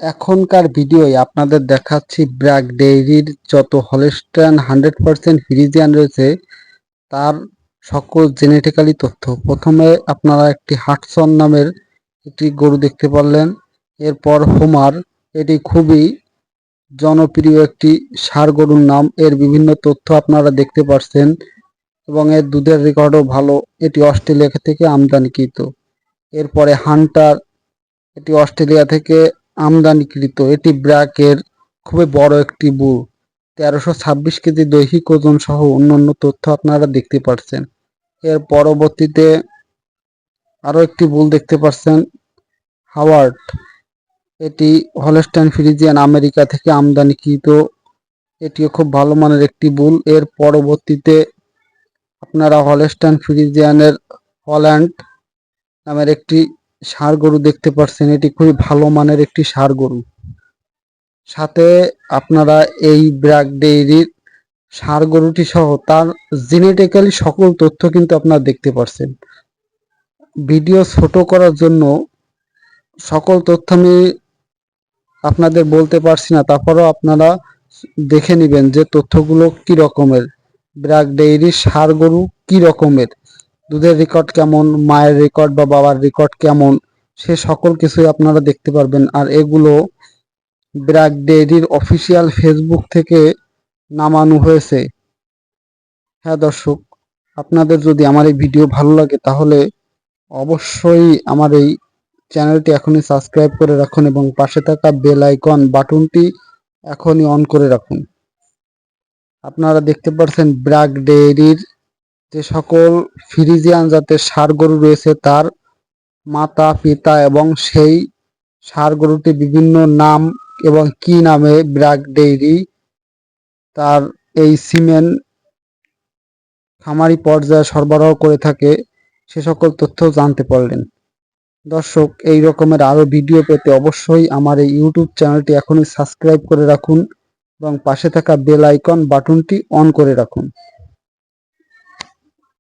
এখনকার ভিডিওয় আপনাদের দেখাচ্ছি ব্র্যাক ডেইরির যত হলস্টাইন 100% ফ্রিজিয়ান রয়েছে তার সকল জেনেটিক্যালি তথ্য। প্রথমে আপনারা একটি হাডসন নামের একটি গরু দেখতে পারলেন। এরপর হোমার, এটি খুবই জনপ্রিয় একটি ষাঁড় গরুর নাম। এর বিভিন্ন তথ্য আপনারা দেখতে পাচ্ছেন এবং এর দুধের রেকর্ডও ভালো। এটি অস্ট্রেলিয়া থেকে আমদানিকৃত। এরপরে হান্টার, এটি অস্ট্রেলিয়া থেকে আমদানিকৃত। এটি ব্র্যাকের খুবই বড় একটি বুল। 1326 কেজি দৈহিক ওজন সহ অন্যান্য তথ্য আপনারা দেখতে পাচ্ছেন। এর পরবর্তীতে আরও একটি বুল দেখতে পাচ্ছেন, হাওয়ার্ড। এটি হলস্টাইন ফ্রিজিয়ান আমেরিকা থেকে আমদানিকৃত। এটিও খুব ভালো মানের একটি বুল। এর পরবর্তীতে আপনারা হলস্টাইন ফ্রিজিয়ানের হল্যান্ড নামের একটি ষাঁড় গরু দেখতে পাচ্ছেন। এটি খুবই ভালো মানের একটি ষাঁড় গরু। সাথে আপনারা এই ব্র্যাক ডেইরির ষাঁড় গরুটি সহ তার জেনেটিক্যালি সকল তথ্য কিন্তু আপনারা দেখতে পাচ্ছেন। ভিডিও ছোট করার জন্য সকল তথ্য আমি আপনাদের বলতে পারছি না, তারপরেও আপনারা দেখে নেবেন যে তথ্যগুলো কি রকমের। ব্র্যাক ডেইরির ষাঁড় গরু কি রকমের, দুধের রেকর্ড কেমন, মায়ের রেকর্ড বা বাবার রেকর্ড কেমন, সে সকল কিছুই আপনারা দেখতে পারবেন। আর এগুলো ব্র্যাক ডেইরির অফিসিয়াল ফেসবুক থেকে নামানো হয়েছে। হ্যাঁ দর্শক, আপনাদের যদি আমার এই ভিডিও ভালো লাগে তাহলে অবশ্যই আমার এই চ্যানেলটি এখনই সাবস্ক্রাইব করে রাখুন এবং পাশে থাকা বেল আইকন বাটনটি এখনই অন করে রাখুন। আপনারা দেখতে পাচ্ছেন ব্র্যাক ডেইরির যে সকল ফ্রিজিয়ান জাতের ষাঁড় গরু রয়েছে তার মাতা, পিতা এবং সেই ষাঁড় গরুটি বিভিন্ন নাম এবং কি নামে ব্র্যাক ডেইরি তার এই সিমেন্ট খামারি পর্যায়ে সরবরাহ করে থাকে, সে সকল তথ্য জানতে পারলেন। দর্শক, এই রকমের আরও ভিডিও পেতে অবশ্যই আমার এই ইউটিউব চ্যানেলটি এখনই সাবস্ক্রাইব করে রাখুন এবং পাশে থাকা বেল আইকন বাটনটি অন করে রাখুন।